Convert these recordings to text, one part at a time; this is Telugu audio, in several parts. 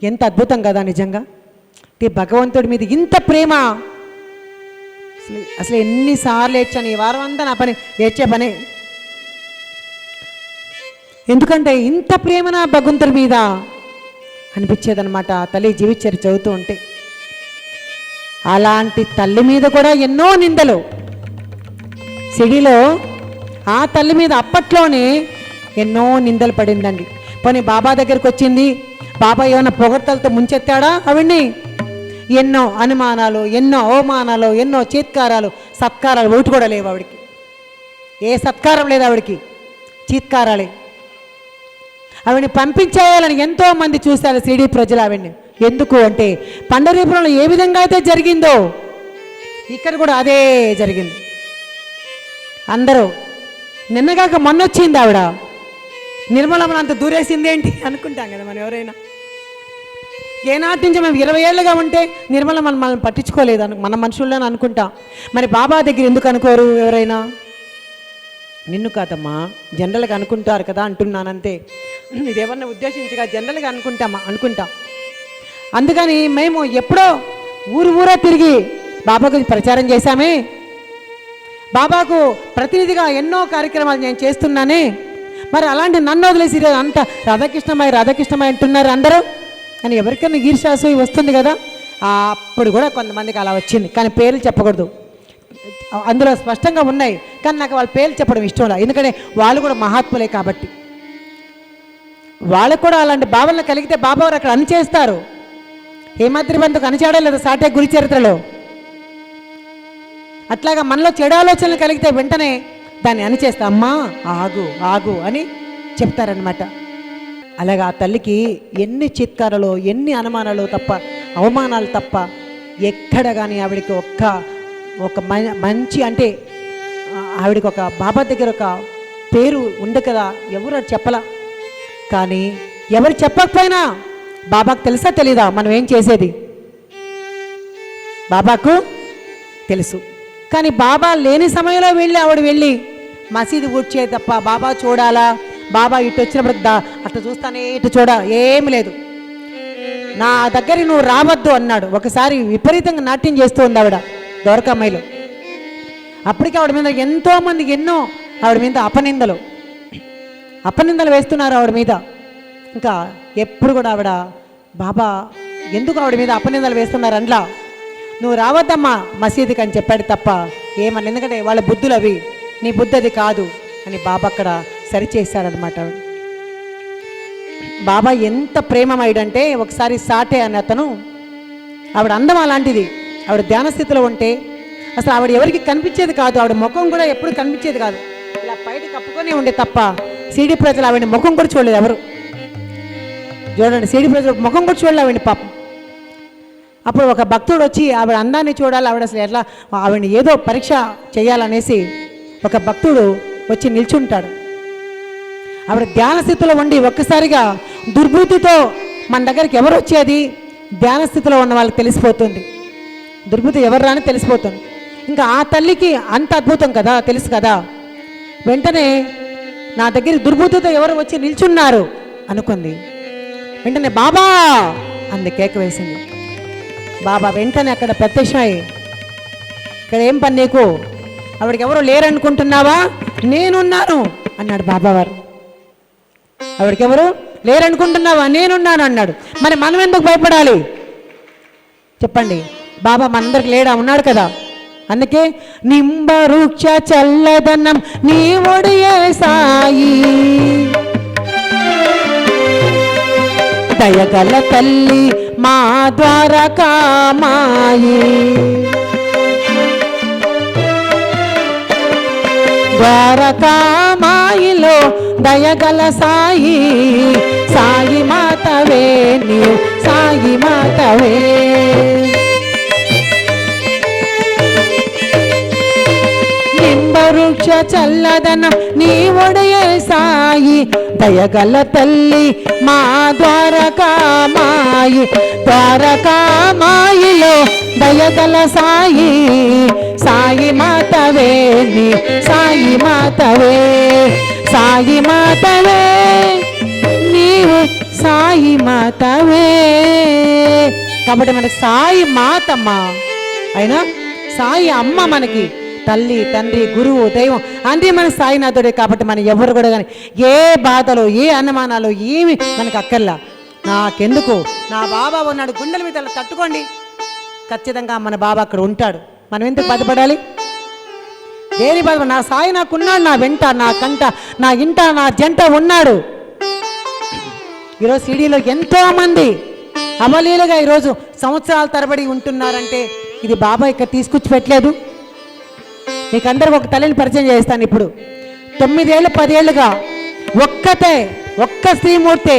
ఎంత అద్భుతం కదా నిజంగా. భగవంతుడి మీద ఇంత ప్రేమ. అసలు ఎన్నిసార్లు ఏడ్చాను ఈ వారం అంతా, నా పని ఏడ్చే పని. ఎందుకంటే ఇంత ప్రేమ నా భగవంతుడి మీద అనిపించేదనమాట తల్లి జీవించారు చదువుతూ ఉంటే. అలాంటి తల్లి మీద కూడా ఎన్నో నిందలు సిడిలో ఆ తల్లి మీద అప్పట్లోనే ఎన్నో నిందలు పడిందండి. పోనీ బాబా దగ్గరికి వచ్చింది, బాబా ఏమైనా పొగడ్తలతో ముంచెత్తాడా ఆవిడ్ని? ఎన్నో అనుమానాలు, ఎన్నో అవమానాలు, ఎన్నో చీత్కారాలు, సత్కారాలు ఒకటి కూడా లేవు ఆవిడికి. ఏ సత్కారం లేదు ఆవిడికి, చీత్కారాలే. ఆవిడ్ని పంపించేయాలని ఎంతోమంది చూశారు సిడి ప్రజలు ఆవిడ్ని. ఎందుకు అంటే పండరీపురంలో ఏ విధంగా అయితే జరిగిందో ఇక్కడ కూడా అదే జరిగింది. అందరూ నిన్నగాక మొన్న వచ్చింది ఆవిడ, నిర్మలమ్మను అంత దూరేసింది ఏంటి అనుకుంటాం కదా మనం ఎవరైనా. ఏనాటి నుంచి మేము 20 ఏళ్ళుగా ఉంటే నిర్మలమ్మ మనం పట్టించుకోలేదు మన మనుషుల్లోనే అనుకుంటాం. మరి బాబా దగ్గర ఎందుకు అనుకోరు ఎవరైనా? నిన్ను కాదమ్మా, జనరల్గా అనుకుంటారు కదా అంటున్నానంతే. ఇదేమన్నా ఉద్దేశించగా జనరల్గా అనుకుంటాం. అందుకని మేము ఎప్పుడో ఊరా తిరిగి బాబా గురించి ప్రచారం చేశామే, బాబాకు ప్రతినిధిగా ఎన్నో కార్యక్రమాలు నేను చేస్తున్నానే. మరి అలాంటి నన్ను వదిలేసి అంత రాధాకృష్ణమాయి అంటున్నారు అందరూ అని ఎవరికైనా ఈర్ష్యాసు వస్తుంది కదా. అప్పుడు కూడా కొంతమందికి అలా వచ్చింది, కానీ పేర్లు చెప్పకూడదు. అందులో స్పష్టంగా ఉన్నాయి, కానీ నాకు వాళ్ళ పేర్లు చెప్పడం ఇష్టం లేదు. ఎందుకంటే వాళ్ళు కూడా మహాత్ములే కాబట్టి. వాళ్ళకు కూడా అలాంటి భావనలు కలిగితే బాబా వారు అక్కడ అణిచేస్తారు. హేమాద్రి బంధుకు అణిచాడో లేదా సాటే గురి చరిత్రలో. అట్లాగా మనలో చెడు ఆలోచనలు కలిగితే వెంటనే దాన్ని అణిచేస్తా, అమ్మా ఆగు అని చెప్తారనమాట. అలాగా ఆ తల్లికి ఎన్ని చిత్కారాలు, ఎన్ని అనుమానాలు తప్ప, అవమానాలు తప్ప ఎక్కడ కానీ ఆవిడికి ఒక మంచి అంటే ఆవిడికి ఒక బాబా దగ్గర ఒక పేరు ఉంది కదా, ఎవరు చెప్పలా. కానీ ఎవరు చెప్పకపోయినా బాబాకు తెలుసా తెలీదా మనం ఏం చేసేది? బాబాకు తెలుసు. కానీ బాబా లేని సమయంలో ఆవిడ వెళ్ళి మసీదు ఊడ్చే తప్ప బాబా చూడాలా, బాబా ఇటు వచ్చినప్పుడు అట్లా చూస్తానే ఇటు ఏమి లేదు. నా దగ్గరికి నువ్వు రావద్దు అన్నాడు. ఒకసారి విపరీతంగా నాట్యం చేస్తూ ఉంది ఆవిడ దొరకమ్మాయిలో. అప్పటికి ఆవిడ మీద ఎంతోమంది ఎన్నో ఆవిడ మీద అపనిందలు వేస్తున్నారు ఆవిడ మీద. ఇంకా ఎప్పుడు కూడా ఆవిడ బాబా ఎందుకు ఆవిడ మీద అపనిందలు వేస్తున్నారు అంట్లా, నువ్వు రావద్దమ్మా మసీదుకి అని చెప్పాడు తప్ప ఏమన్నా. ఎందుకంటే వాళ్ళ బుద్ధులు అవి, నీ బుద్ధి అది కాదు అని బాబా అక్కడ సరిచేశారనమాట. బాబా ఎంత ప్రేమమయుడంటే ఒకసారి సాటే అని అతను, ఆవిడ అందం అలాంటిది, ఆవిడ ధ్యాన స్థితిలో ఉంటే అసలు ఆవిడ ఎవరికి కనిపించేది కాదు. ఆవిడ ముఖం కూడా ఎప్పుడు కనిపించేది కాదు, ఇలా బయట కప్పుకొని ఉండే తప్ప సిడి ప్రజలు ఆవిడ ముఖం కూడా చూడలేదు ఎవరు. చూడండి, సిడి ప్రజలు ముఖం కూడా చూడలేదు ఆవిడ పాపం. అప్పుడు ఒక భక్తుడు వచ్చి ఆవిడ అందాన్ని చూడాలి, ఆవిడ అసలు ఎట్లా ఆవిడని ఏదో పరీక్ష చేయాలనేసి ఒక భక్తుడు వచ్చి నిల్చుంటాడు. ఆవిడ ధ్యాన స్థితిలో ఉండి ఒక్కసారిగా దుర్బుద్ధితో మన దగ్గరికి ఎవరు వచ్చేది ధ్యాన స్థితిలో ఉన్న వాళ్ళకి తెలిసిపోతుంది, దుర్బుద్ధి ఎవరు రాని తెలిసిపోతుంది. ఇంకా ఆ తల్లికి అంత అద్భుతం కదా, తెలుసు కదా. వెంటనే నా దగ్గర దుర్బుద్ధితో ఎవరు వచ్చి నిల్చున్నారు అనుకుంది. వెంటనే బాబా అంది, కేక వేసింది. బాబా వెంటనే అక్కడ ప్రత్యక్షమై, ఇక్కడ ఏం పని నీకు, ఆవిడకి ఎవరు లేరనుకుంటున్నావా, నేనున్నాను అన్నాడు బాబావారు. ఆవిడకి ఎవరు లేరనుకుంటున్నావా, నేనున్నాను అన్నాడు. మరి మనం ఎందుకు భయపడాలి చెప్పండి? బాబా మనందరికి లేడా, ఉన్నాడు కదా. అందుకే నింబరుక్ష చల్లదనం నీ ఒడియే సాయి, దయగల తల్లి మా ద్వారకామాయి, ద్వారకామాయిలో దయగల సాయి, సాయి మాతవే నీవు సాయి మాతవే. నింబవృక్ష చల్లదనం నీ ఒడయే సాయి, దయగల తల్లి మా ద్వారకామాయి, ద్వారకామాయిలో దయగల సాయి, సాయి మాతవే నీ సాయి మాతవే, సాయి మాతవే నీవు సాయి మాతవే. కాబట్టి మనకి సాయి మాతమ్మ అయినా సాయి అమ్మ, మనకి తల్లి, తండ్రి, గురువు, దైవం అంటే మన సాయినాథుడే. కాబట్టి మనం ఎవరు కూడా కానీ ఏ బాధలు, ఏ అనుమానాలు ఏమి మనకు అక్కర్లా. నాకెందుకు, నా బాబా ఉన్నాడు, గుండెల మీద తట్టుకోండి, ఖచ్చితంగా మన బాబా అక్కడ ఉంటాడు. మనం ఎందుకు బాధపడాలి? దేని బాధ? నా సాయి నాకున్నాడు, నా వెంట, నా కంట, నా ఇంట, నా జంట ఉన్నాడు. ఈరోజు సిడీలో ఎంతోమంది అవలీలుగా ఈరోజు సంవత్సరాల తరబడి ఉంటున్నారంటే ఇది బాబా ఇక్కడ తీసుకొచ్చి పెట్టలేదు. మీకు అందరికి ఒక తల్లిని పరిచయం చేస్తాను. ఇప్పుడు 9 ఏళ్ళు 10 ఏళ్ళుగా ఒక్క స్త్రీమూర్తి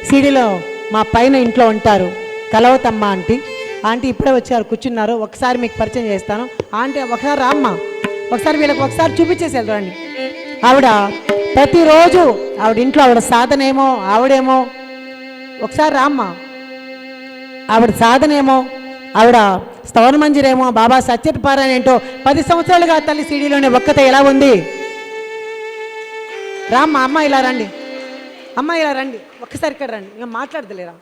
సిడీలో మా పైన ఇంట్లో ఉంటారు. కలవతమ్మ ఆంటీ. ఆంటీ ఇప్పుడే వచ్చారు, కూర్చున్నారు. ఒకసారి మీకు పరిచయం చేస్తాను. ఆంటీ ఒకసారి రామ్మ, ఒకసారి వీళ్ళకి ఒకసారి చూపించేసారు రండి. ఆవిడ ప్రతిరోజు ఆవిడ ఇంట్లో ఆవిడ సాధనేమో, ఆవిడేమో ఒకసారి రామ్మ, ఆవిడ సాధనేమో, ఆవిడ స్తవన మంజరేమో, బాబా సత్యపారాయణ ఏంటో 10 సంవత్సరాలుగా తల్లి సిడీలోనే ఒక్కతే ఎలా ఉంది. రామ్మ, అమ్మ ఇలా రండి, అమ్మ ఇలా రండి, ఒక్కసారి ఇక్కడ రండి. మేము మాట్లాడతలేరా?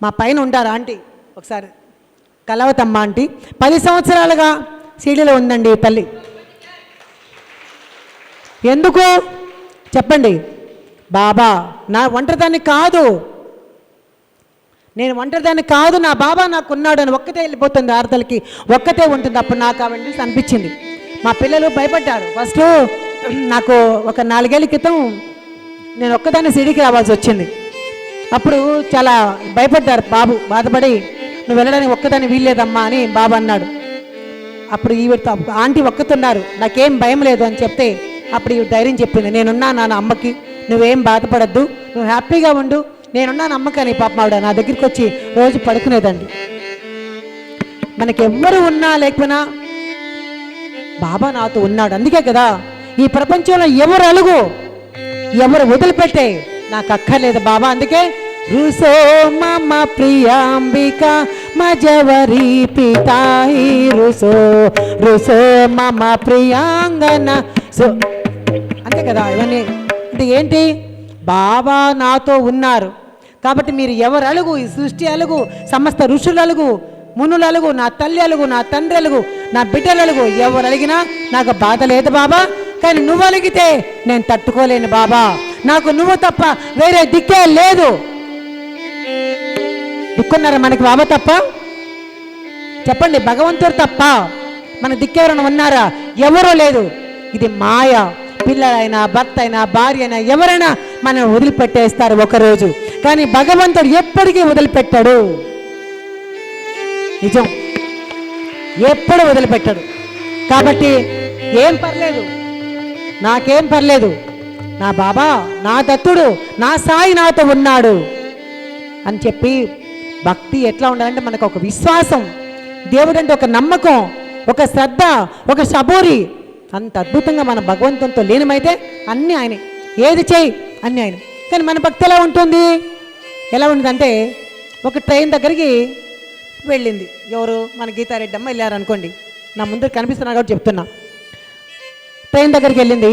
మా పైన ఉంటారు ఆంటీ. ఒకసారి కలవతమ్మ ఆంటీ 10 సంవత్సరాలుగా సీడీలో ఉందండి తల్లి. ఎందుకు చెప్పండి? బాబా నా ఒంటరిదాన్ని కాదు, నేను ఒంటరిదాన్ని కాదు, నా బాబా నాకు ఉన్నాడు అని ఒక్కతే వెళ్ళిపోతుంది ఆర్తలకి, ఒక్కతే ఉంటుంది. అప్పుడు నాకు అవన్నీ అనిపించింది. మా పిల్లలు భయపడ్డారు. ఫస్ట్ నాకు ఒక 4 ఏళ్ళ క్రితం నేను ఒక్కదాన్ని సిడీకి రావాల్సి వచ్చింది. అప్పుడు చాలా భయపడ్డారు. బాబు బాధపడి నువ్వు వెళ్ళడానికి ఒక్కదాన్ని వీల్లేదమ్మా అని బాబు అన్నాడు. అప్పుడు ఈవిడ ఆంటీ ఒక్కతున్నారు, నాకేం భయం లేదు అని చెప్తే అప్పుడు ఈవిడ ధైర్యం చెప్పింది, నేనున్నా నా అమ్మకి, నువ్వేం బాధపడద్దు, నువ్వు హ్యాపీగా ఉండు, నేనున్నా నమ్మకం అని. పాప ఆవిడ నా దగ్గరికి వచ్చి రోజు పడుకునేదండి. మనకెవ్వరు ఉన్నా లేకపోయినా బాబా నాతో ఉన్నాడు. అందుకే కదా ఈ ప్రపంచంలో ఎవరు అలుగు, ఎవరు వదిలిపెట్టే నాకు అక్కర్లేదు బాబా. అందుకే రుసో మమ ప్రియాంబిక మజవరి పితాయి రుసో రుసో మమ ప్రియాంగన. సో అంతే కదా. ఇవన్నీ అంటే ఏంటి? బాబా నాతో ఉన్నారు కాబట్టి మీరు ఎవరు అలుగు, ఈ సృష్టి అలుగు, సమస్త ఋషులు అలుగు, మునులు అలుగు, నా తల్లి అలుగు, నా తండ్రి అలుగు, నా బిడ్డలు అలుగు, ఎవరు అలిగినా నాకు బాధ లేదు బాబా. కానీ నువ్వు అలిగితే నేను తట్టుకోలేను బాబా, నాకు నువ్వు తప్ప వేరే దిక్కే లేదు. దిక్కున్నారా మనకి బాబా తప్ప? చెప్పండి, భగవంతుడు తప్ప మన దిక్కెవరైనా ఉన్నారా? ఎవరూ లేదు. ఇది మాయ. పిల్లలైనా, భర్త అయినా, భార్య అయినా ఎవరైనా మనం వదిలిపెట్టేస్తారు ఒకరోజు, కానీ భగవంతుడు ఎప్పటికీ వదిలిపెట్టాడు. నిజం, ఎప్పుడు వదిలిపెట్టాడు. కాబట్టి ఏం పర్లేదు, నాకేం పర్లేదు, నా బాబా, నా దత్తుడు, నా సాయి నాతో ఉన్నాడు అని చెప్పి భక్తి ఎట్లా ఉండాలంటే మనకు ఒక విశ్వాసం, దేవుడు అంటే ఒక నమ్మకం, ఒక శ్రద్ధ, ఒక సబూరి. అంత అద్భుతంగా మన భగవంతునితో లీనమైతే అన్నీ ఆయనే, ఏది చేయి అన్నీ ఆయన. కానీ మన భక్తి ఎలా ఉంటుంది? ఎలా ఉంటుందంటే ఒక ట్రైన్ దగ్గరికి వెళ్ళింది. ఎవరు? మన గీతారెడ్డి అమ్మ వెళ్ళారనుకోండి, నా ముందు కనిపిస్తున్నా కాబట్టి చెప్తున్నా. ట్రైన్ దగ్గరికి వెళ్ళింది,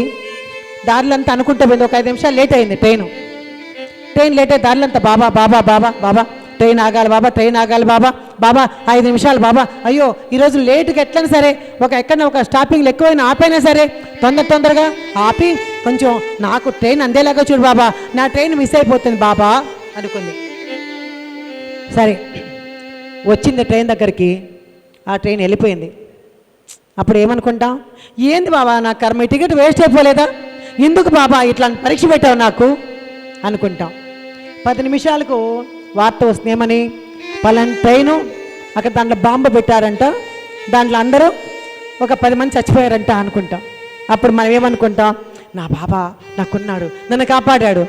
దారిలో అంతా అనుకుంటే పోయింది. ఒక 5 నిమిషాలు లేట్ అయింది ట్రైన్ లేట్ అయ్యి దారిలో అంతా బాబా బాబా బాబా బాబా, ట్రైన్ ఆగాలి బాబా, ట్రైన్ ఆగాలి బాబా, బాబా 5 నిమిషాలు బాబా, అయ్యో ఈరోజు లేటుగా ఎట్లయినా సరే ఎక్కడైనా ఒక స్టాపింగ్లు ఎక్కువైనా ఆపైనా సరే తొందరగా ఆపి కొంచెం నాకు ట్రైన్ అందేలాగా చూడు బాబా, నా ట్రైన్ మిస్ అయిపోతుంది బాబా అనుకుంది. సరే వచ్చింది ట్రైన్ దగ్గరికి, ఆ ట్రైన్ వెళ్ళిపోయింది. అప్పుడు ఏమనుకుంటాం? ఏంది బాబా నా కర్మ, టికెట్ వేస్ట్ అయిపోలేదా, ఎందుకు బాబా ఇట్లా పరీక్ష పెట్టావు నాకు అనుకుంటాం. 10 నిమిషాలకు వార్త వస్తుంది, ఏమని? పలానా ట్రైను అక్కడ దాంట్లో బాంబు పెట్టారంట, దాంట్లో అందరూ ఒక 10 మంది చచ్చిపోయారంట అనుకుంటాం. అప్పుడు మనం ఏమనుకుంటాం? నా బాబా నాకున్నాడు, నన్ను కాపాడాడు.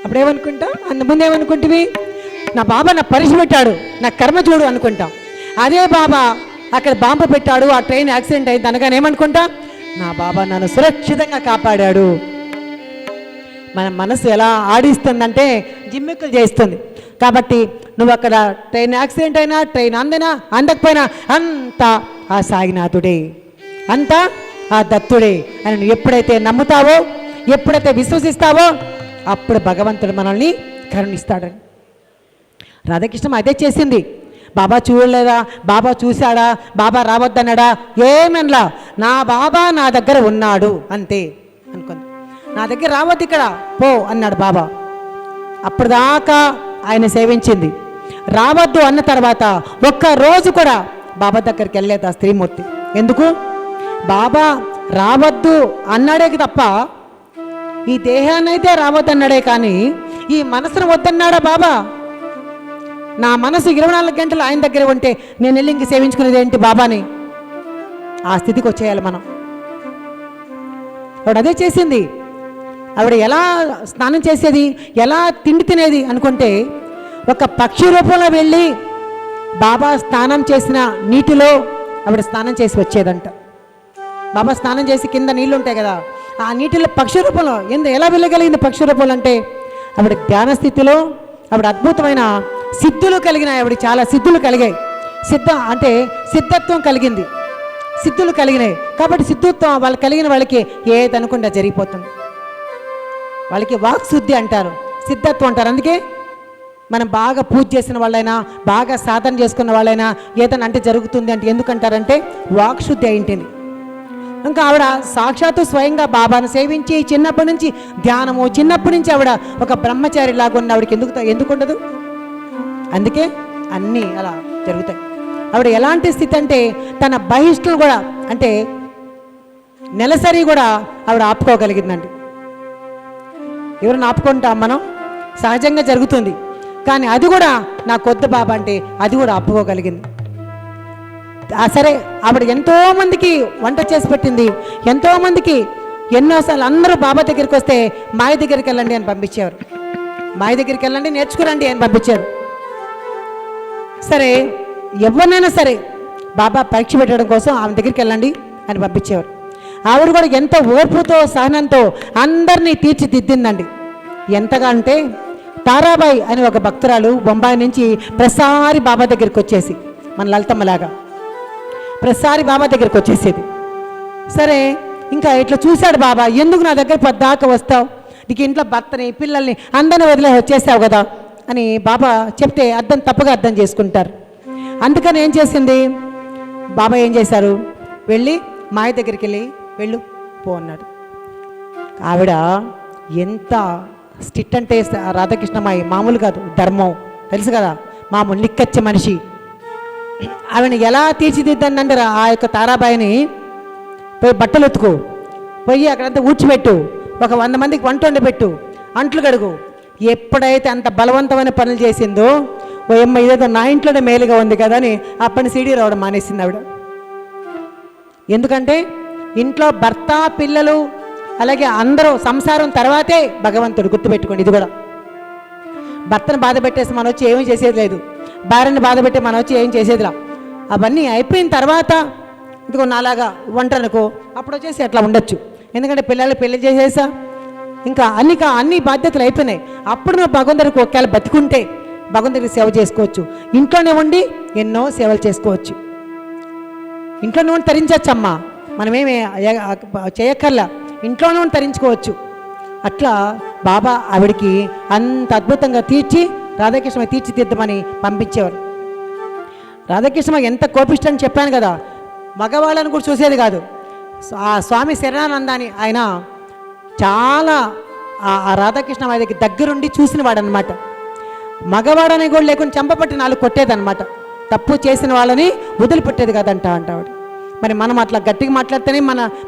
అప్పుడు ఏమనుకుంటాం? ముందు ఏమనుకుంటువి? నా బాబా నా పరీక్ష పెట్టాడు, నా కర్మ చూడు అనుకుంటాం. అదే బాబా అక్కడ బాంబు పెట్టాడు, ఆ ట్రైన్ యాక్సిడెంట్ అయింది అనగానే ఏమనుకుంటా? నా బాబా నన్ను సురక్షితంగా కాపాడాడు. మన మనసు ఎలా ఆడిస్తుందంటే జిమ్మిక్కులు చేస్తుంది. కాబట్టి నువ్వు అక్కడ ట్రైన్ యాక్సిడెంట్ అయినా, ట్రైన్ అందకపోయినా అంతా ఆ సాయినాథుడే, అంతా ఆ దత్తుడే అని నువ్వు ఎప్పుడైతే నమ్ముతావో, ఎప్పుడైతే విశ్వసిస్తావో అప్పుడు భగవంతుడు మనల్ని కరుణిస్తాడని. రాధాకృష్ణ అదే చేసింది. బాబా చూడలేదా, బాబా చూశాడా, బాబా రావద్దన్నాడా, ఏమనలా. నా బాబా నా దగ్గర ఉన్నాడు అంతే అనుకుంది. నా దగ్గర రావద్దు ఇక్కడ పో అన్నాడు బాబా. అప్పుడు దాకా ఆయన సేవించింది. రావద్దు అన్న తర్వాత ఒక్క రోజు కూడా బాబా దగ్గరికి వెళ్ళలేదు ఆ స్త్రీమూర్తి. ఎందుకు? బాబా రావద్దు అన్నాడే తప్ప, ఈ దేహాన్ని అయితే రావద్దు అన్నాడే కానీ ఈ మనసును వద్దన్నాడా బాబా? నా మనసు 24 గంటలు ఆయన దగ్గర ఉంటే నేను వెళ్ళి ఇంక సేవించుకునేది ఏంటి బాబాని? ఆ స్థితికి వచ్చేయాలి మనం. ఆవిడ అదే చేసింది. ఆవిడ ఎలా స్నానం చేసేది, ఎలా తిండి తినేది అనుకుంటే, ఒక పక్షి రూపంలో వెళ్ళి బాబా స్నానం చేసిన నీటిలో ఆవిడ స్నానం చేసి వచ్చేదంట. బాబా స్నానం చేసి కింద నీళ్ళు ఉంటాయి కదా, ఆ నీటిలో పక్షి రూపంలో ఎలా వెళ్ళగలిగింది? పక్షి రూపంలో అంటే ఆవిడ ధ్యాన స్థితిలో ఆవిడ అద్భుతమైన సిద్ధులు కలిగినాయి. ఆవిడ చాలా సిద్ధులు కలిగాయి. అంటే సిద్ధత్వం కలిగింది, సిద్ధులు కలిగినాయి. కాబట్టి సిద్ధత్వం వాళ్ళు కలిగిన వాళ్ళకి ఏదనుకుండా జరిగిపోతుంది. వాళ్ళకి వాక్శుద్ధి అంటారు, సిద్ధత్వం అంటారు. అందుకే మనం బాగా పూజ చేసిన వాళ్ళైనా, బాగా సాధన చేసుకున్న వాళ్ళైనా ఏదైనా అంటే జరుగుతుంది అంటే ఎందుకంటారంటే వాక్శుద్ధి అయింటుంది. ఇంకా ఆవిడ సాక్షాత్తు స్వయంగా బాబాను సేవించి చిన్నప్పటి నుంచి ధ్యానము, చిన్నప్పటి నుంచి ఆవిడ ఒక బ్రహ్మచారి లాగా ఉన్న ఆవిడకి ఎందుకు ఉండదు? అందుకే అన్నీ అలా జరుగుతాయి. ఆవిడ ఎలాంటి స్థితి అంటే తన బహిష్టులు కూడా, అంటే నెలసరి కూడా ఆవిడ ఆపుకోగలిగిందండి. ఎవరిని ఆపుకుంటాం మనం? సహజంగా జరుగుతుంది. కానీ అది కూడా నాకు వద్దు బాబా అంటే అది కూడా ఆపుకోగలిగింది. సరే, ఆవిడ ఎంతోమందికి వంట చేసి పెట్టింది, ఎంతోమందికి ఎన్నోసార్లు అందరూ బాబా దగ్గరికి వస్తే మాయ దగ్గరికి వెళ్ళండి అని పంపించేవారు. మాయ దగ్గరికి వెళ్ళండి, నేర్చుకురండి అని పంపించారు. సరే, ఎవరినైనా సరే బాబా పరీక్ష పెట్టడం కోసం ఆమె దగ్గరికి వెళ్ళండి అని పంపించేవారు. ఆవిడ కూడా ఎంత ఓర్పుతో సహనంతో అందరినీ తీర్చిదిద్దిందండి. ఎంతగా అంటే తారాబాయి అని ఒక భక్తురాలు బొంబాయి నుంచి ప్రతిసారి బాబా దగ్గరికి వచ్చేసి, మన లలితమ్మలాగా ప్రతిసారి బాబా దగ్గరికి వచ్చేసేది. సరే, ఇంకా ఇట్లా చూశాడు బాబా, ఎందుకు నా దగ్గర పద్దాకా వస్తావు, నీకు ఇంట్లో భర్తని పిల్లల్ని అందరిని వదిలే వచ్చేసావు కదా అని బాబా చెప్తే తప్పుగా అర్థం చేసుకుంటారు. అందుకని ఏం చేసింది, బాబా ఏం చేశారు, వెళ్ళి మాయ దగ్గరికి వెళ్ళి వెళ్ళు పో అన్నాడు. ఆవిడ ఎంత స్ట్రిక్ట్ అంటే రాధాకృష్ణమాయి మామూలు కాదు, ధర్మం తెలుసు కదా, మామూలు నిక్కచ్చే మనిషి. ఆవిడని ఎలా తీర్చిదిద్దంటే ఆ యొక్క తారాబాయిని పోయి బట్టలు ఉతుకు, పోయి అక్కడంతా ఊడ్చిపెట్టు, ఒక 100 మందికి వంట వండి పెట్టు, అంట్లు కడుగు. ఎప్పుడైతే అంత బలవంతమైన పనులు చేసిందో, ఓ అమ్మ ఇదేదో నా ఇంట్లోనే మేలుగా ఉంది కదా అని అప్పని సీడీ రావడం మానేసింది ఆవిడ. ఎందుకంటే ఇంట్లో భర్త పిల్లలు అలాగే అందరూ సంసారం తర్వాతే భగవంతుడు, గుర్తుపెట్టుకోండి. ఇది కూడా భర్తను బాధ పెట్టేసి మనం వచ్చి ఏమీ చేసేది లేదు, భార్యని బాధ పెట్టి మనం వచ్చి ఏం చేసేదిలా. అవన్నీ అయిపోయిన తర్వాత ఇదిగో నాలాగా వంట అనుకో, అప్పుడు వచ్చేసి అట్లా ఉండొచ్చు. ఎందుకంటే పిల్లలు పెళ్లి చేసేసా, ఇంకా అన్ని బాధ్యతలు అయిపోయినాయి. అప్పుడు నువ్వు భగవంతుడికి ఒకవేళ బతికుంటే భగవంతుడికి సేవ చేసుకోవచ్చు. ఇంట్లోనే ఉండి ఎన్నో సేవలు చేసుకోవచ్చు. ఇంట్లోనే ఉండి తరించచ్చమ్మా, మనమేమి చేయక్కర్లా, ఇంట్లోనే ఉండి తరించుకోవచ్చు. అట్లా బాబా ఆవిడికి అంత అద్భుతంగా రాధాకృష్ణ తీర్చిదిద్దమని పంపించేవారు. రాధాకృష్ణ ఎంత కోపిష్టని చెప్పాను కదా, మగవాళ్ళని కూడా చూసేది కాదు. ఆ స్వామి శరణానందాన్ని ఆయన చాలా ఆ రాధాకృష్ణ వారికి దగ్గరుండి చూసినవాడు అనమాట. మగవాడని కూడా లేకుండా చంపబట్టి 4 కొట్టేదన్నమాట. తప్పు చేసిన వాళ్ళని వదిలిపెట్టేది కదంట అంటాడు. మరి మనం అట్లా గట్టిగా మాట్లాడితేనే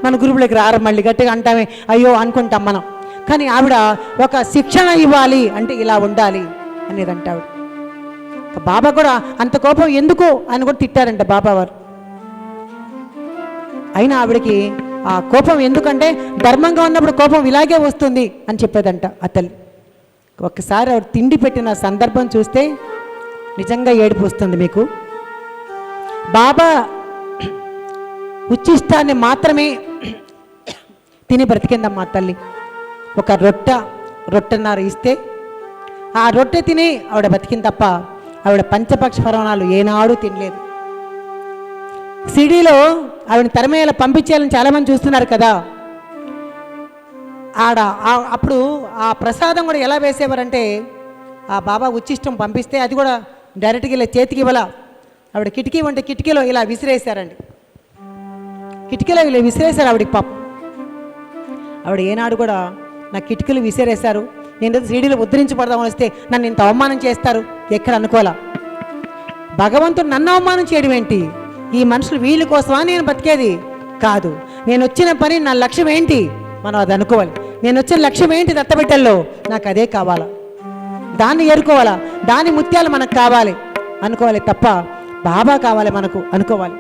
మన గురువులకి రారు, మళ్ళీ గట్టిగా అంటామే అయ్యో అనుకుంటాం మనం. కానీ ఆవిడ ఒక శిక్షణ ఇవ్వాలి అంటే ఇలా ఉండాలి అనేది అంటాడు. బాబా కూడా అంత కోపం ఎందుకు అని కూడా తిట్టారంట బాబా వారు. అయినా ఆవిడకి ఆ కోపం ఎందుకంటే ధర్మంగా ఉన్నప్పుడు కోపం ఇలాగే వస్తుంది అని చెప్పేదంట ఆ తల్లి. ఒక్కసారి ఆవిడ తిండి పెట్టిన సందర్భం చూస్తే నిజంగా ఏడుపు వస్తుంది మీకు. బాబా ఉచ్చిష్టాన్ని మాత్రమే తిని బ్రతికిందమ్మా తల్లి. ఒక రొట్టెన్నర ఇస్తే ఆ రొట్టె తిని ఆవిడ బతికింది తప్ప ఆవిడ పంచపక్ష పరమాణాలు ఏనాడు తినలేదు. సిడీలో ఆవిడని తరమేయాల పంపించేయాలని చాలామంది చూస్తున్నారు కదా. అప్పుడు ఆ ప్రసాదం కూడా ఎలా వేసేవారంటే ఆ బాబా ఉచ్చిష్టం పంపిస్తే అది కూడా డైరెక్ట్గా ఇలా చేతికి ఇవ్వాల. ఆవిడ కిటికీ ఉంటే కిటికీలో ఇలా విసిరేశారండి. కిటికీలో ఇలా విసిరేశారు ఆవిడకి పాపం. ఆవిడ ఏనాడు కూడా నా కిటికీలు విసిరేశారు, నేను సీడీలు ఉద్ధరించబడదామని వస్తే నన్ను ఇంత అవమానం చేస్తారు ఎక్కడ అనుకోవాలా. భగవంతుడు నన్ను అవమానం చేయడం ఏంటి? ఈ మనుషులు వీళ్ళ కోసమా నేను బతికేది? కాదు. నేను వచ్చిన పని నా లక్ష్యం ఏంటి మనం అది అనుకోవాలి. నేను వచ్చిన లక్ష్యం ఏంటి దత్తబిడ్డల్లో? నాకు అదే కావాలా, దాన్ని ఏరుకోవాలా, దాని ముత్యాలు మనకు కావాలి అనుకోవాలి తప్ప బాబా కావాలి మనకు అనుకోవాలి.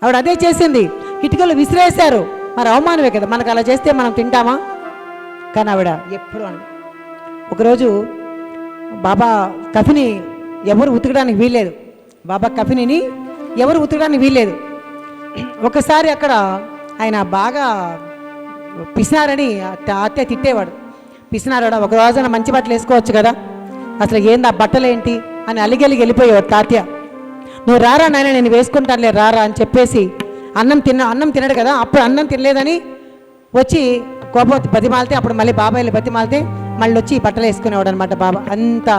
ఆవిడ అదే చేసింది. కిటికీలు విసిరేశారు, మరి అవమానమే కదా, మనకు అలా చేస్తే మనం తింటామా? కానీ ఆవిడ ఎప్పుడు అని ఒకరోజు బాబా కఫిని ఎవరు ఉతకడానికి వీల్లేదు, బాబా కఫిని ఎవరు ఉతకడానికి వీల్లేదు. ఒకసారి అక్కడ ఆయన బాగా పిసినారని అత్తే తిట్టేవాడు. పిసినారాడు, ఒక రోజున మంచి బట్టలు వేసుకోవచ్చు కదా, అసలు ఏంది ఆ బట్టలు ఏంటి అని అలిగలిగి వెళ్ళిపోయేవాడు తాత్య. నువ్వు రారా నాయన నేను వేసుకుంటానులే రారా అని చెప్పేసి అన్నం తినడు కదా, అప్పుడు అన్నం తినలేదని వచ్చి కోపం బతిమాలితే అప్పుడు మళ్ళీ బాబాయిలు బతిమాలితే మళ్ళీ వచ్చి బట్టలు వేసుకునేవాడు అనమాట బాబా. అంత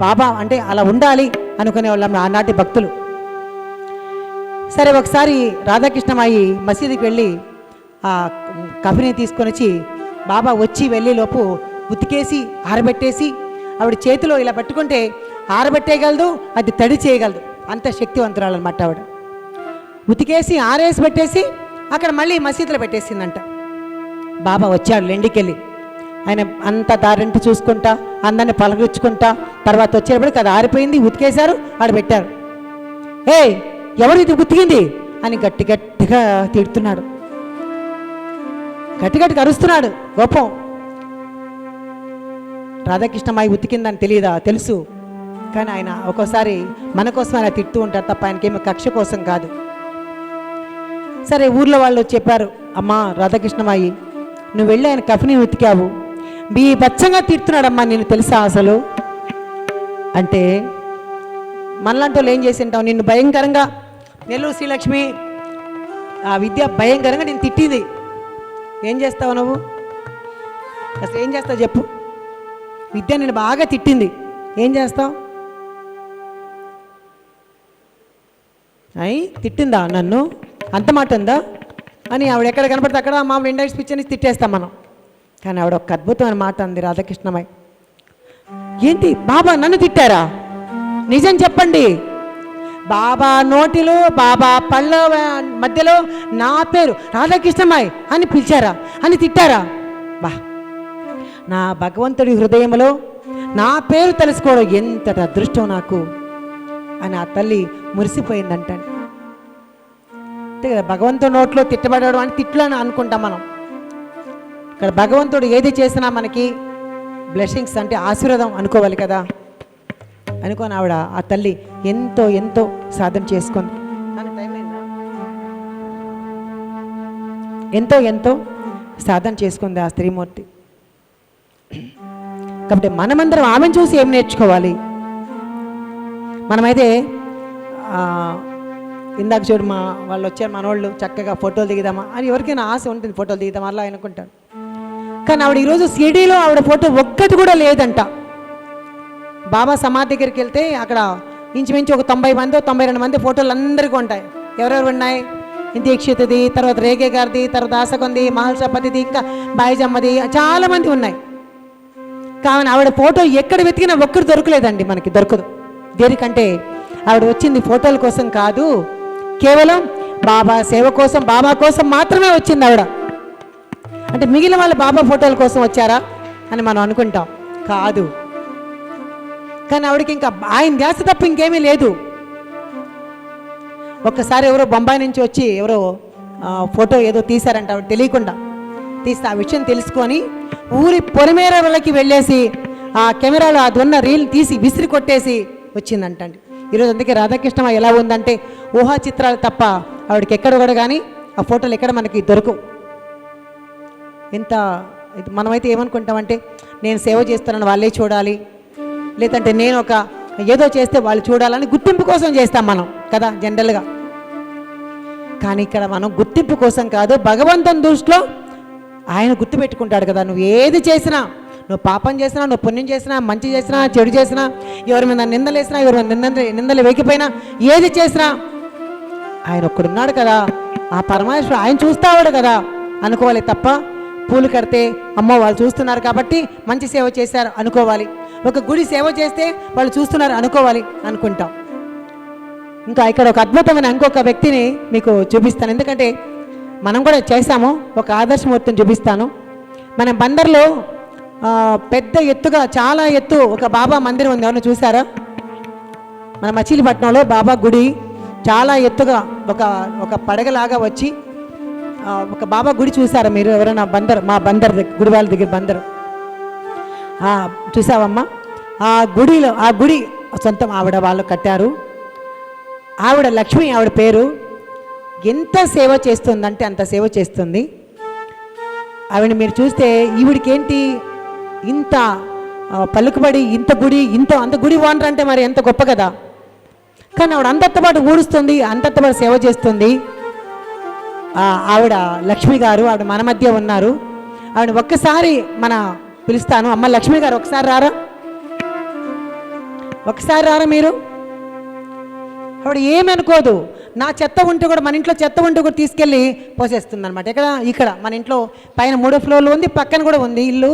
బాబా అంటే అలా ఉండాలి అనుకునేవాళ్ళం ఆనాటి భక్తులు. సరే ఒకసారి రాధాకృష్ణమాయి మసీదుకి వెళ్ళి ఆ కఫిని తీసుకొని వచ్చి బాబా వచ్చి వెళ్ళే లోపు ఉతికేసి ఆరబెట్టేసి ఆవిడ చేతిలో ఇలా పట్టుకుంటే ఆరబెట్టేయగలదు, అది తడి చేయగలదు, అంత శక్తివంతురాలు అనమాట ఆవిడ. ఉతికేసి ఆరేసి పెట్టేసి అక్కడ మళ్ళీ మసీదులో పెట్టేసిందంట. బాబా వచ్చాడు లెండికెళ్ళి, ఆయన అంత దారింటి చూసుకుంటా అందరిని పలకరించుకుంటా తర్వాత వచ్చేటప్పటికి అది ఆరిపోయింది, ఉతికేశారు, ఆడ పెట్టారు. ఏయ్ ఎవరు ఇది ఉతికింది అని గట్టి గట్టిగా తిడుతున్నాడు, గట్టి గట్టిగా అరుస్తున్నాడు కోపం. రాధాకృష్ణమాయి ఉతికిందని తెలియదా? తెలుసు. కానీ ఆయన ఒక్కోసారి మన కోసం ఆయన తిడుతూ ఉంటారు తప్ప ఆయనకేమో కక్ష కోసం కాదు. సరే ఊర్లో వాళ్ళు చెప్పారు, అమ్మా రాధాకృష్ణమాయి నువ్వు వెళ్ళి ఆయన కఫిని ఉతికావు, బీభత్సంగా తిడుతున్నాడమ్మా నేను తెలుసా అసలు అంటే. మనలాంటి వాళ్ళు ఏం చేసి ఉంటావు, నిన్ను భయంకరంగా నెల్లూరు శ్రీలక్ష్మి ఆ విద్య భయంకరంగా నేను తిట్టింది, ఏం చేస్తావు నువ్వు? అసలు ఏం చేస్తావు చెప్పు? విద్య నేను బాగా తిట్టింది, ఏం చేస్తావు? అయి తిట్టిందా నన్ను, అంత మాట ఉందా అని ఆవిడ ఎక్కడ కనపడితే అక్కడ మా విండో స్పీచ్ అని తిట్టేస్తాం మనం. కానీ ఆవిడ ఒక అద్భుతమైన మాట అంది రాధాకృష్ణమాయి. ఏంటి బాబా నన్ను తిట్టారా? నిజం చెప్పండి. బాబా నోటిలో బాబా పళ్ళ మధ్యలో నా పేరు రాధాకృష్ణమాయి అని పిలిచారా అని తిట్టారా? బా, నా భగవంతుడి హృదయంలో నా పేరు తెలుసుకోవడం ఎంతటి అదృష్టం నాకు అని ఆ తల్లి మురిసిపోయిందంటండి. అంతే కదా, భగవంతుడి నోట్లో తిట్టబడడం అని తిట్లు అని అనుకుంటాం మనం. ఇక్కడ భగవంతుడు ఏది చేసినా మనకి బ్లెస్సింగ్స్ అంటే ఆశీర్వాదం అనుకోవాలి కదా. అనుకోని ఆవిడ ఆ తల్లి ఎంతో ఎంతో సాధన చేసుకుంది. ఎంతో ఎంతో సాధన చేసుకుంది ఆ స్త్రీమూర్తి. కాబట్టి మనమందరం ఆమెను చూసి ఏం నేర్చుకోవాలి? మనమైతే ఇందాక చూడు మా వాళ్ళు వచ్చారు మనోళ్ళు చక్కగా ఫోటోలు దిగుదామా అని ఎవరికైనా ఆశ ఉంటుంది, ఫోటోలు దిగుదామా అలా అనుకుంటారు. కానీ ఆవిడ ఈరోజు సిడీలో ఆవిడ ఫోటో ఒక్కటి కూడా లేదంట. బాబా సమాధి దగ్గరికి వెళ్తే అక్కడ ఇంచుమించు ఒక 90 మంది 92 మంది ఫోటోలు అందరికీ ఉంటాయి. ఎవరెవరు ఉన్నాయి? దీక్షితుది, తర్వాత రేగే గారిది, తర్వాత ఆసకొంది, మహల్సపతిది, ఇంకా బాయిజమ్మది, చాలామంది ఉన్నాయి. కానీ ఆవిడ ఫోటో ఎక్కడ వెతికినా ఒక్కరు దొరకలేదండి, మనకి దొరకదు. దేనికంటే ఆవిడ వచ్చింది ఫోటోల కోసం కాదు, కేవలం బాబా సేవ కోసం, బాబా కోసం మాత్రమే వచ్చింది ఆవిడ. అంటే మిగిలిన వాళ్ళు బాబా ఫోటోల కోసం వచ్చారా అని మనం అనుకుంటాం, కాదు. కానీ ఆవిడకి ఇంకా ఆయన ధ్యాస తప్ప ఇంకేమీ లేదు. ఒక్కసారి ఎవరో బొంబాయి నుంచి వచ్చి ఎవరో ఫోటో ఏదో తీశారంట, ఆవిడ తెలియకుండా తీస్తే ఆ విషయం తెలుసుకొని ఊరి పొలిమేర వాళ్ళకి వెళ్ళేసి ఆ కెమెరాలో అది ఉన్న రీల్ తీసి విసిరి కొట్టేసి వచ్చిందంటండి. ఈరోజు అందుకే రాధాకృష్ణ ఎలా ఉందంటే ఊహా చిత్రాలు తప్ప ఆవిడకి ఎక్కడ కూడా కానీ ఆ ఫోటోలు ఎక్కడ మనకి దొరకవు. ఎంత మనమైతే ఏమనుకుంటామంటే నేను సేవ చేస్తున్నాను వాళ్ళే చూడాలి, లేదంటే నేను ఒక ఏదో చేస్తే వాళ్ళు చూడాలని గుర్తింపు కోసం చేస్తాం మనం కదా జనరల్గా. కానీ ఇక్కడ మనం గుర్తింపు కోసం కాదు, భగవంతుని దృష్టిలో ఆయన గుర్తుపెట్టుకుంటాడు కదా. నువ్వు ఏది చేసినా, నువ్వు పాపం చేసినా, నువ్వు పుణ్యం చేసినా, మంచి చేసినా, చెడు చేసినా, ఎవరి మీద నిందలు వేసినా, ఎవరి మీద నిందలు వేగిపోయినా, ఏది చేసినా ఆయన ఒక్కడున్నాడు కదా, ఆ పరమేశ్వరుడు ఆయన చూస్తావాడు కదా అనుకోవాలి తప్ప, పూలు కడితే అమ్మో వాళ్ళు చూస్తున్నారు కాబట్టి మంచి సేవ చేశారు అనుకోవాలి, ఒక గుడి సేవ చేస్తే వాళ్ళు చూస్తున్నారు అనుకోవాలి అనుకుంటాం. ఇంకా ఇక్కడ ఒక అద్భుతమైన ఇంకొక వ్యక్తిని మీకు చూపిస్తాను, ఎందుకంటే మనం కూడా చేశాము. ఒక ఆదర్శమూర్తిని చూపిస్తాను. మన బందర్లో పెద్ద ఎత్తుగా, చాలా ఎత్తు ఒక బాబా మందిరం ఉంది. ఎవరైనా చూసారా? మన మచిలీపట్నంలో బాబా గుడి చాలా ఎత్తుగా ఒక పడగలాగా వచ్చి ఒక బాబా గుడి చూసారా మీరు ఎవరైనా? మా బందర్ గుడి వాళ్ళ దగ్గర బందరు చూసావమ్మా? ఆ గుడి సొంతం ఆవిడ వాళ్ళు కట్టారు. ఆవిడ లక్ష్మి, ఆవిడ పేరు. ఎంత సేవ చేస్తుందంటే అంత సేవ చేస్తుంది. ఆవిడ మీరు చూస్తే ఈవిడికేంటి ఇంత పలుకుబడి, ఇంత గుడి, అంత గుడి ఓనర్ అంటే మరి ఎంత గొప్ప కదా. కానీ ఆవిడ అంతతో పాటు ఊడుస్తుంది, అంతతో పాటు సేవ చేస్తుంది. ఆవిడ లక్ష్మి గారు, ఆవిడ మన మధ్య ఉన్నారు. ఆవిడ ఒక్కసారి పిలుస్తాను. అమ్మ లక్ష్మి గారు ఒకసారి రారా మీరు? ఆవిడ ఏమనుకోదు. నా చెత్త ఉంటే కూడా, మన ఇంట్లో చెత్త ఉంటే కూడా తీసుకెళ్ళి పోసేస్తుంది అనమాట. ఇక్కడ మన ఇంట్లో పైన 3వ ఫ్లోర్లో ఉంది, పక్కన కూడా ఉంది ఇల్లు,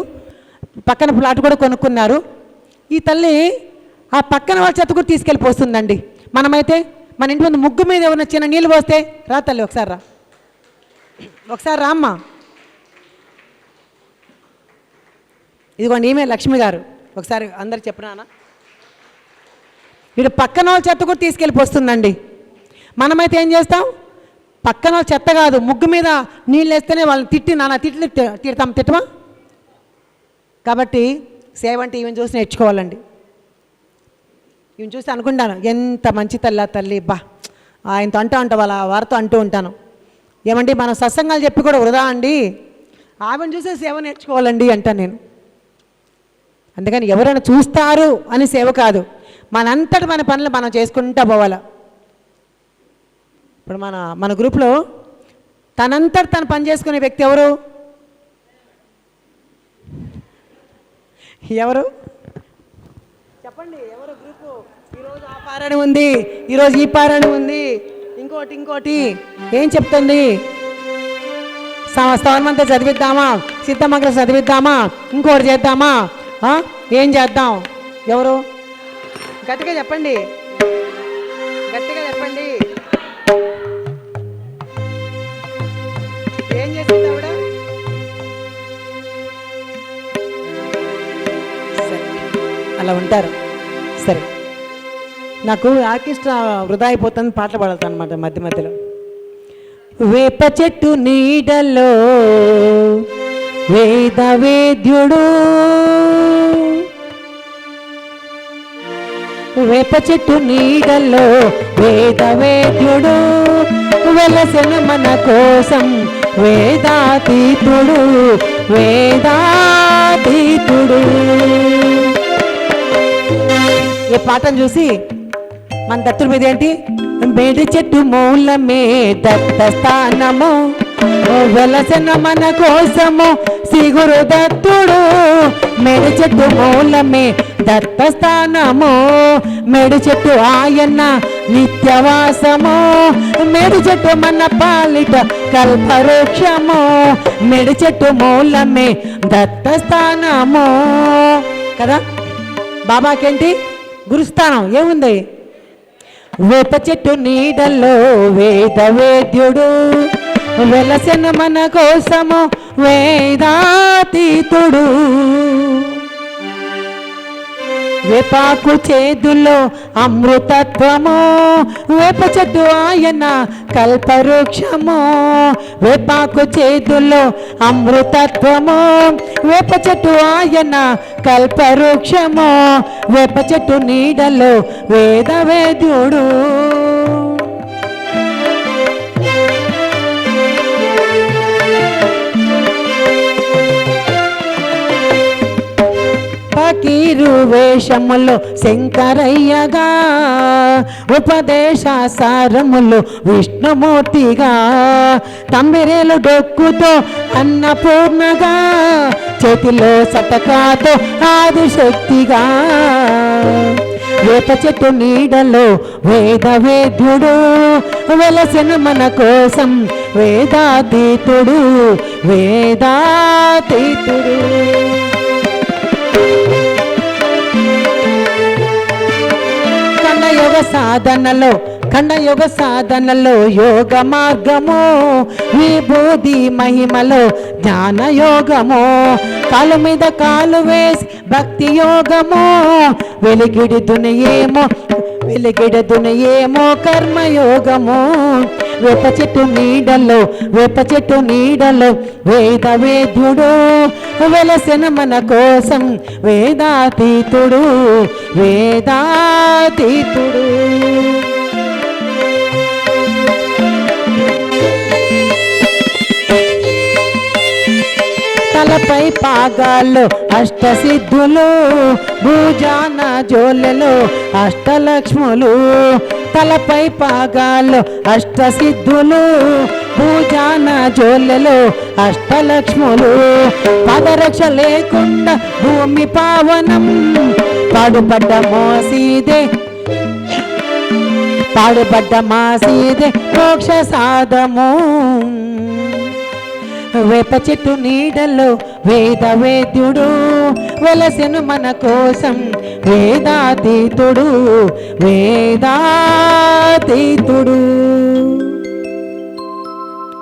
పక్కన ప్లాట్ కూడా కొనుక్కున్నారు. ఈ తల్లి ఆ పక్కన వాళ్ళ చెత్త కూడా తీసుకెళ్ళి పోస్తుందండి. మనమైతే మన ఇంటి ముందు ముగ్గు మీద ఎవరైనా చిన్న నీళ్ళు పోస్తే, రా తల్లి ఒకసారి రా అమ్మ. ఇదిగోండి ఈమె లక్ష్మి గారు. ఒకసారి అందరు చెప్పినానా? వీడు పక్కన వాళ్ళ చెత్త కూడా తీసుకెళ్ళిపోస్తుందండి. మనమైతే ఏం చేస్తాం? పక్కన వాళ్ళ చెత్త కాదు, ముగ్గు మీద నీళ్ళు వేస్తేనే వాళ్ళని తిట్టమా? కాబట్టి సేవ అంటే ఈవెన్ చూసి నేర్చుకోవాలండి. ఈవెన్ చూసి అనుకుంటాను, ఎంత మంచి తల్లి బా, ఆయనతో అంటూ వాళ్ళ వారితో అంటూ ఉంటాను, ఏమండి మనం సత్సంగాలు చెప్పి కూడా వృధా అండి, ఆమెను చూసే సేవ నేర్చుకోవాలండి అంటాను నేను. అందుకని ఎవరైనా చూస్తారు అని సేవ కాదు, మనంతటి మన పనులు మనం చేసుకుంటూ పోవాలా. ఇప్పుడు మన గ్రూప్లో తనంతటి తను పని చేసుకునే వ్యక్తి ఎవరు? చెప్పండి ఎవరు? గ్రూపు ఈరోజు ఆ పారాయణ ఉంది, ఈరోజు ఈ పారాయణ ఉంది, ఇంకోటి ఏం చెప్తుంది? స్తవనమంతా చదివిద్దామా, సిద్ధమంగళ చదివిద్దామా, ఇంకోటి చేద్దామా, ఏం చేద్దాం? ఎవరు? గట్టిగా చెప్పండి. ఏం చేసింది ఆవిడ? అలా ఉంటారు. సరే, నాకు ఆర్కెస్ట్రా వృధా అయిపోతుంది, పాటలు పాడతాను అనమాట మధ్యలో. వేప చెట్టు నీడలో వేద వేద్యుడు, వేప చెట్టు నీడలో వేద వేద్యుడు, వెలసెను మన కోసం వేదాతీతుడు. ఈ పాటను చూసి మన దత్తుడి మీద ఏంటి? మేడి చెట్టు మూలమే దత్త స్థానము, వెలసెన మన కోసము సిగురు దత్తుడు. మేడి చెట్టు మూలమే దత్త స్థానము, మేడి చెట్టు ఆయన నిత్యవాసము, మేడి చెట్టు మన పాలిట కల్పవృక్షము, మేడి చెట్టు మూలమే దత్త స్థానము కదా. బాబాకేంటి? గురుస్థానం ఏముంది? వేప చెట్టు నీడల్లో వేద వేద్యుడు, వెలసెను మన కోసము వేదాతీతుడు. వేపాకు చేదులో అమృతత్వము, వేప చెట్టు ఆయన కల్పవృక్షము, వేపాకు చేదులో అమృతత్వము, వేప చెట్టు ఆయన కల్పవృక్షము, వేప చెట్టు నీడలో వేద వేద్యుడు. పకి తీరు వేషములు శంకరయ్యగా, ఉపదేశ సారములు విష్ణుమూర్తిగా, తంబిరేలు డొక్కుతో అన్నపూర్ణగా, చేతిలో సటకాతో ఆదిశక్తిగా, వేప చెట్టు నీడలో వేదవేద్యుడు వెలసిన మన కోసం వేదాతీతుడు వేదాతీతుడు. ఖండయోగ సాధనలో యోగ మార్గము, విభూది మహిమలో జ్ఞాన యోగము, కాలు మీద కాలు వేసి భక్తి యోగము, వెలిగిడి దునియేమో కర్మయోగము, వేప చెట్టు నీడలో వేదవేద్యుడు వెలసిన మన కోసం వేదాతీతుడు వేదాతీతుడు. తలపై పాగాల్లో అష్టసిద్ధులు, భూజాన జోలెలో అష్టలక్ష్ములు, తలపై పాగాల్లో అష్టసిద్ధులు, భూజాన జోలెలో అష్టలక్ష్ములు, పాదరక్ష లేకుండా భూమి పావనం, పాడుపడ్డ మాసీదే మోక్ష సాధము. వేప చెట్టు నీడలో వేదవేద్యుడు వెలసెను మన కోసం వేదాతీతుడు వేదాతీతుడు.